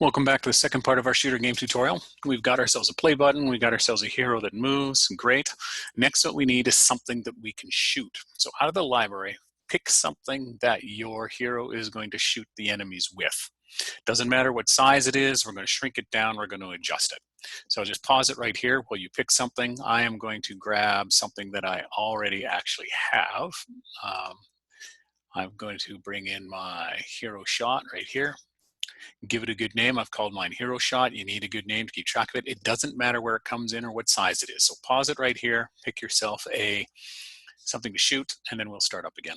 Welcome back to the second part of our shooter game tutorial. We've got ourselves a play button, we've got ourselves a hero that moves, great. Next what we need is something that we can shoot. So out of the library, pick something that your hero is going to shoot the enemies with. Doesn't matter what size it is, we're going to shrink it down, we're going to adjust it. So just pause it right here while you pick something. I am going to grab something that I already actually have. I'm going to bring in my hero shot right here. Give it a good name. I've called mine Hero Shot. You need a good name to keep track of it. It doesn't matter where it comes in or what size it is. So pause it right here, pick yourself something to shoot, and then we'll start up again.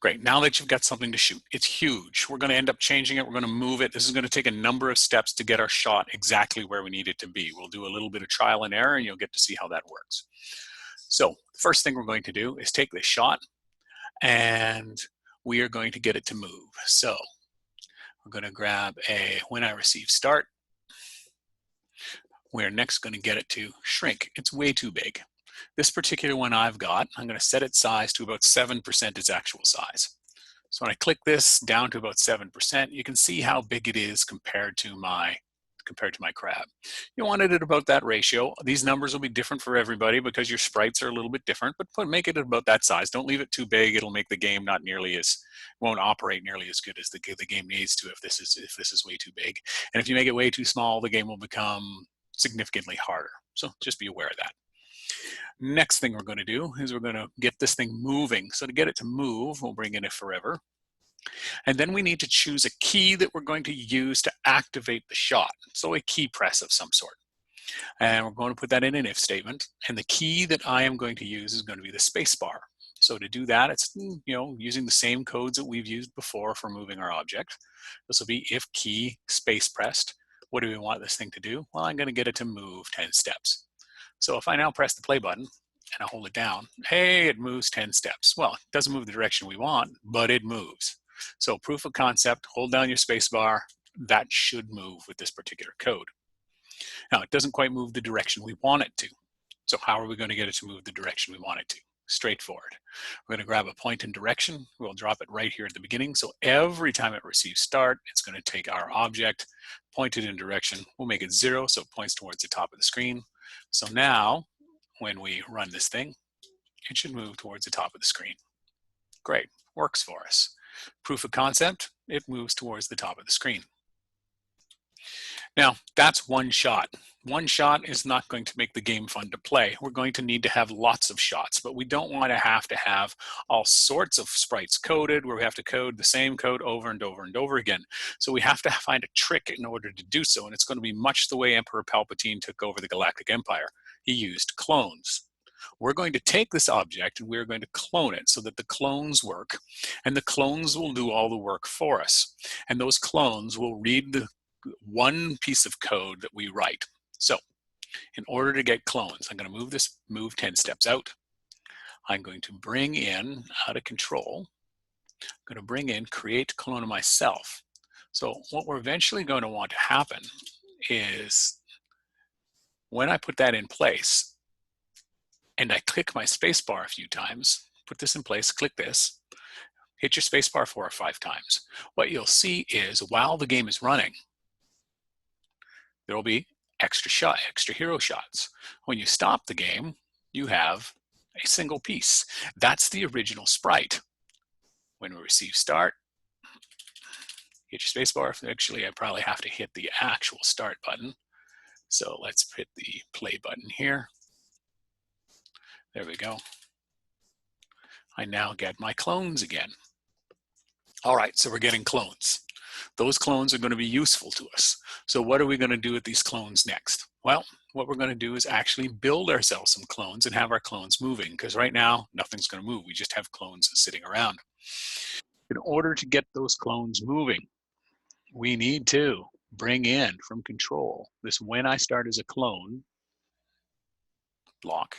Great, now that you've got something to shoot, it's huge. We're gonna end up changing it, we're gonna move it. This is gonna take a number of steps to get our shot exactly where we need it to be. We'll do a little bit of trial and error and you'll get to see how that works. So the first thing we're going to do is take this shot and we are going to get it to move. So we're going to grab a when I receive start. We're next going to get it to shrink. It's way too big. This particular one I've got, I'm going to set its size to about 7% its actual size. So when I click this down to about 7%, you can see how big it is compared to my crab. You want it at about that ratio. These numbers will be different for everybody because your sprites are a little bit different, but make it at about that size. Don't leave it too big. It'll make the game won't operate nearly as good as the game needs to if this is way too big. And if you make it way too small, the game will become significantly harder. So just be aware of that. Next thing we're going to do is we're going to get this thing moving. So to get it to move, we'll bring in a forever. And then we need to choose a key that we're going to use to activate the shot. So a key press of some sort. And we're going to put that in an if statement. And the key that I am going to use is going to be the space bar. So to do that, it's using the same codes that we've used before for moving our object. This will be if key space pressed. What do we want this thing to do? Well, I'm going to get it to move 10 steps. So if I now press the play button and I hold it down, hey, it moves 10 steps. Well, it doesn't move the direction we want, but it moves. So proof of concept, hold down your space bar, that should move with this particular code. Now, it doesn't quite move the direction we want it to. So how are we going to get it to move the direction we want it to? Straightforward. We're going to grab a point and direction. We'll drop it right here at the beginning. So every time it receives start, it's going to take our object, point it in direction. We'll make it 0, so it points towards the top of the screen. So now, when we run this thing, it should move towards the top of the screen. Great, works for us. Proof of concept, it moves towards the top of the screen. Now, that's one shot. One shot is not going to make the game fun to play. We're going to need to have lots of shots, but we don't want to have all sorts of sprites coded where we have to code the same code over and over and over again. So we have to find a trick in order to do so, and it's going to be much the way Emperor Palpatine took over the Galactic Empire. He used clones. We're going to take this object and we're going to clone it so that the clones work, and the clones will do all the work for us. And those clones will read the one piece of code that we write. So in order to get clones, I'm going to move 10 steps out. I'm going to bring in out of control. I'm going to bring in create clone of myself. So what we're eventually going to want to happen is when I put that in place and I click my space bar a few times, put this in place, click this, hit your space bar 4 or 5 times. What you'll see is while the game is running, there will be extra hero shots. When you stop the game, you have a single piece. That's the original sprite. When we receive start, hit your spacebar. Actually, I probably have to hit the actual start button. So let's hit the play button here. There we go. I now get my clones again. All right, so we're getting clones. Those clones are going to be useful to us. So what are we going to do with these clones next? Well, what we're going to do is actually build ourselves some clones and have our clones moving, because right now nothing's going to move. We just have clones sitting around. In order to get those clones moving, we need to bring in from control this when I start as a clone block.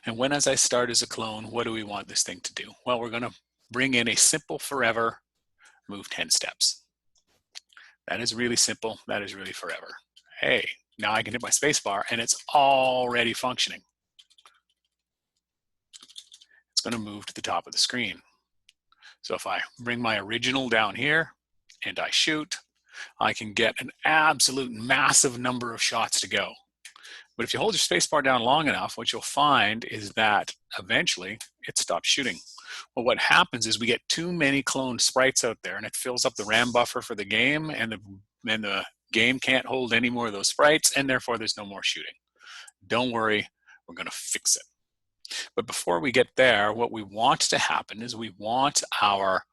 And when as I start as a clone, what do we want this thing to do? Well, we're going to bring in a simple forever move 10 steps. That is really simple. That is really forever. Hey, now I can hit my space bar and it's already functioning. It's going to move to the top of the screen. So if I bring my original down here and I shoot, I can get an absolute massive number of shots to go. But if you hold your spacebar down long enough, what you'll find is that eventually it stops shooting. Well, what happens is we get too many cloned sprites out there, and it fills up the RAM buffer for the game, and the game can't hold any more of those sprites, and therefore there's no more shooting. Don't worry, we're going to fix it. But before we get there, what we want to happen is we want our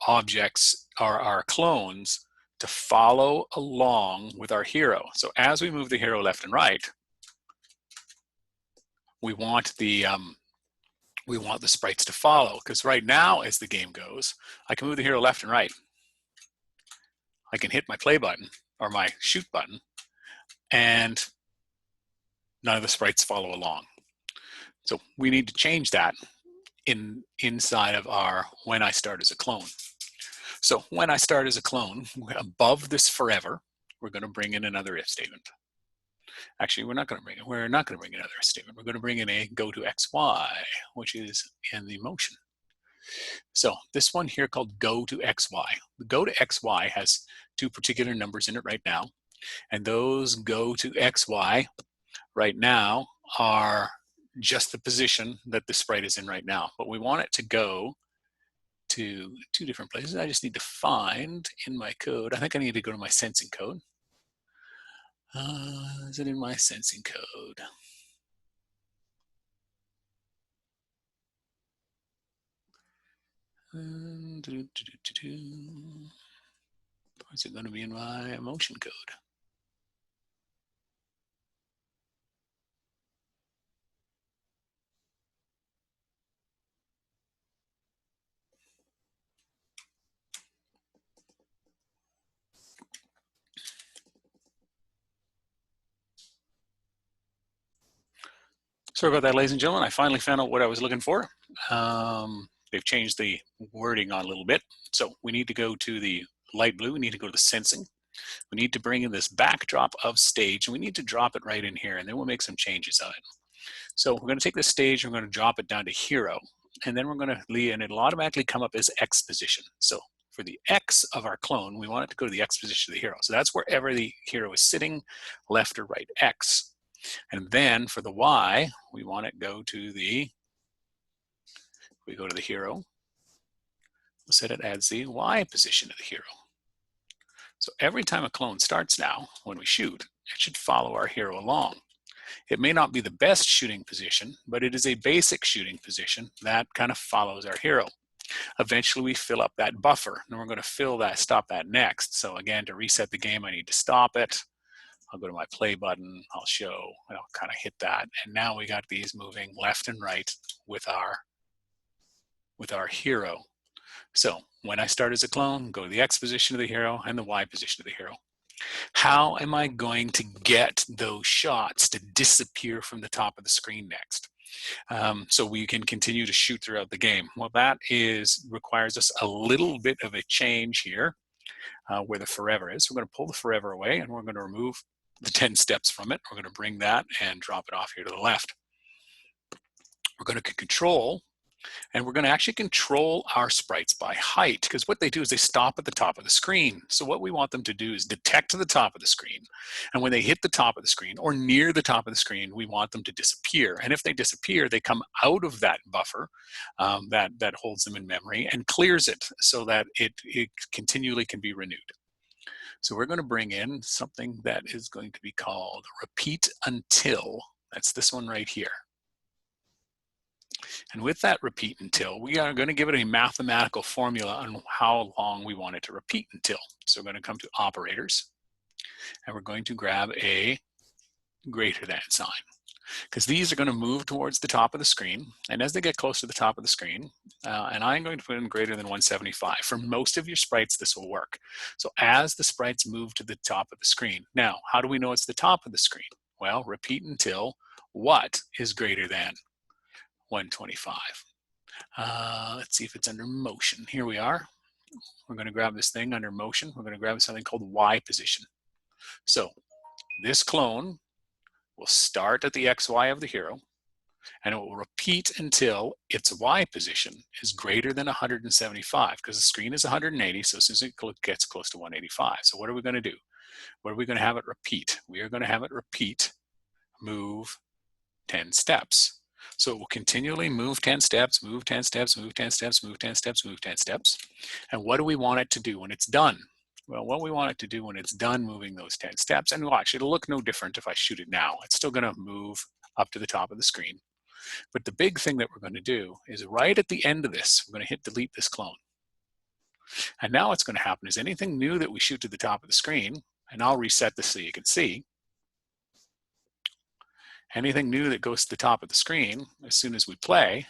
objects, our clones, to follow along with our hero. So as we move the hero left and right, we want the sprites to follow, because right now, as the game goes, I can move the hero left and right. I can hit my play button or my shoot button, and none of the sprites follow along. So we need to change that inside of our when I start as a clone. So when I start as a clone, above this forever, we're going to bring in another if statement. Actually, we're not going to bring another if statement. We're going to bring in a go to XY, which is in the motion. So this one here called go to XY. The go to XY has two particular numbers in it right now. And those go to XY right now are just the position that the sprite is in right now. But we want it to go to two different places. I just need to find in my code. I think I need to go to my sensing code. Is it in my sensing code? Or is it going to be in my motion code? Sorry about that, ladies and gentlemen. I finally found out what I was looking for. They've changed the wording on a little bit. So we need to go to the light blue. We need to go to the sensing. We need to bring in this backdrop of stage, and we need to drop it right in here, and then we'll make some changes on it. So we're going to take this stage, and we're going to drop it down to hero, and then we're going to leave, and it'll automatically come up as X position. So for the X of our clone, we want it to go to the X position of the hero. So that's wherever the hero is sitting, left or right X. And then for the Y, we want it go to the, we go to the hero, we'll set it as the Y position of the hero. So every time a clone starts now, when we shoot, it should follow our hero along. It may not be the best shooting position, but it is a basic shooting position that kind of follows our hero. Eventually we fill up that buffer, and we're going to stop that next. So again, to reset the game, I need to stop it. I'll go to my play button, I'll show, and I'll kind of hit that. And now we got these moving left and right with our hero. So when I start as a clone, go to the X position of the hero and the Y position of the hero. How am I going to get those shots to disappear from the top of the screen next? So we can continue to shoot throughout the game. Well, that requires us a little bit of a change here where the forever is. We're going to pull the forever away, and we're going to remove the 10 steps from it. We're going to bring that and drop it off here to the left. We're going to control, and we're going to actually control our sprites by height, because what they do is they stop at the top of the screen. So what we want them to do is detect to the top of the screen. And when they hit the top of the screen or near the top of the screen, we want them to disappear. And if they disappear, they come out of that buffer that holds them in memory and clears it so that it continually can be renewed. So we're going to bring in something that is going to be called repeat until. That's this one right here. And with that repeat until, we are going to give it a mathematical formula on how long we want it to repeat until. So we're going to come to operators, and we're going to grab a greater than sign, because these are going to move towards the top of the screen. And as they get close to the top of the screen, and I'm going to put in greater than 175. For most of your sprites, this will work. So as the sprites move to the top of the screen. Now, how do we know it's the top of the screen? Well, repeat until what is greater than 125. Let's see if it's under motion. Here we are. We're going to grab this thing under motion. We're going to grab something called Y position. So this clone will start at the XY of the hero. And it will repeat until its Y position is greater than 175, because the screen is 180, so as soon as it gets close to 185. So what are we going to do? What are we going to have it repeat? We are going to have it repeat, move 10 steps. So it will continually move 10 steps, move 10 steps, move 10 steps, move 10 steps, move 10 steps. And what do we want it to do when it's done? Well, what we want it to do when it's done moving those 10 steps, and watch, it'll look no different if I shoot it now. It's still going to move up to the top of the screen. But the big thing that we're going to do is right at the end of this, we're going to hit delete this clone. And now what's going to happen is anything new that we shoot to the top of the screen, and I'll reset this so you can see, anything new that goes to the top of the screen, as soon as we play,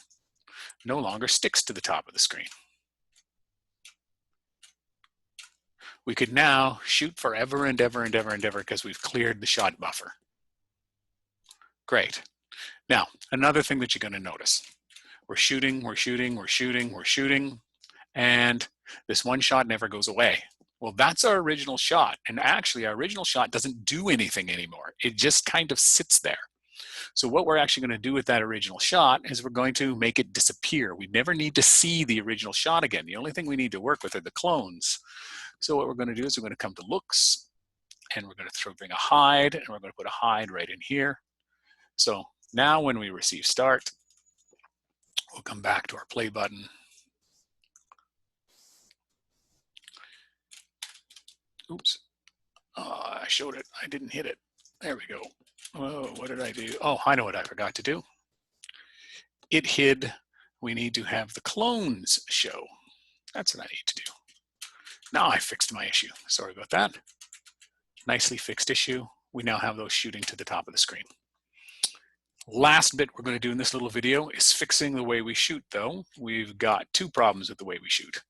no longer sticks to the top of the screen. We could now shoot forever and ever and ever and ever because we've cleared the shot buffer. Great. Now, another thing that you're going to notice, we're shooting, and this one shot never goes away. Well, that's our original shot. And actually, our original shot doesn't do anything anymore. It just kind of sits there. So what we're actually going to do with that original shot is we're going to make it disappear. We never need to see the original shot again. The only thing we need to work with are the clones. So what we're going to do is we're going to come to looks, and we're going to bring a hide, and we're going to put a hide right in here. So now when we receive start, we'll come back to our play button. Oops, I showed it, I didn't hit it. There we go. Oh, what did I do? Oh, I know what I forgot to do. It hid, we need to have the clones show. That's what I need to do. Now I fixed my issue. Sorry about that. Nicely fixed issue. We now have those shooting to the top of the screen. Last bit we're going to do in this little video is fixing the way we shoot, though. We've got two problems with the way we shoot.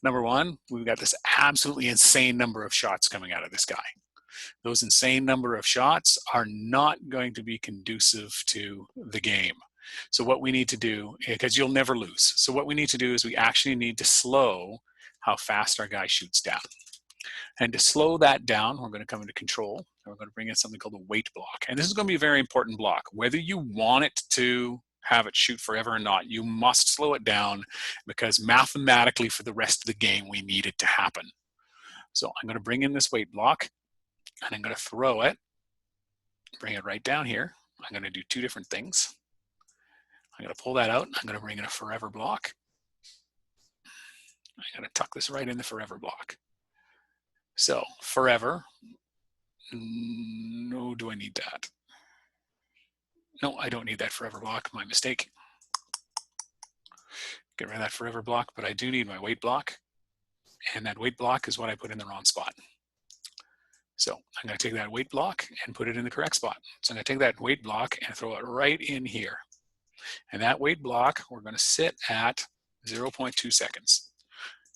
Number one, we've got this absolutely insane number of shots coming out of this guy. Those insane number of shots are not going to be conducive to the game. So what we need to do, because you'll never lose, so what we need to do is we actually need to slow how fast our guy shoots down. And to slow that down, we're going to come into control, and we're going to bring in something called a wait block. And this is going to be a very important block. Whether you want it to have it shoot forever or not, you must slow it down, because mathematically for the rest of the game, we need it to happen. So I'm going to bring in this wait block, and I'm going to throw it, bring it right down here. I'm going to do two different things. I'm going to pull that out. I'm going to bring in a forever block. I'm going to tuck this right in the forever block. So forever, no, do I need that? No, I don't need that forever block, my mistake. Get rid of that forever block, but I do need my wait block. And that wait block is what I put in the wrong spot. So I'm going to take that wait block and put it in the correct spot. So I'm going to take that wait block and throw it right in here. And that wait block, we're going to sit at 0.2 seconds.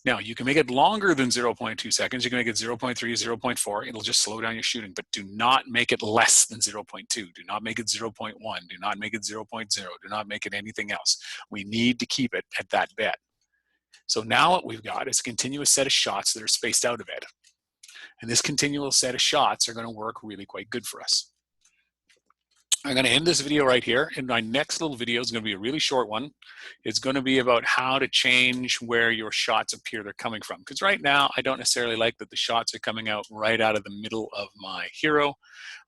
Now, you can make it longer than 0.2 seconds. You can make it 0.3, 0.4. It'll just slow down your shooting, but do not make it less than 0.2. Do not make it 0.1. Do not make it 0.0. Do not make it anything else. We need to keep it at that bed. So now what we've got is a continuous set of shots that are spaced out a bit. And this continual set of shots are going to work really quite good for us. I'm going to end this video right here, and my next little video is going to be a really short one. It's going to be about how to change where your shots appear they're coming from. Because right now, I don't necessarily like that the shots are coming out right out of the middle of my hero.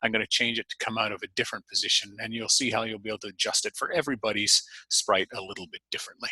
I'm going to change it to come out of a different position, and you'll see how you'll be able to adjust it for everybody's sprite a little bit differently.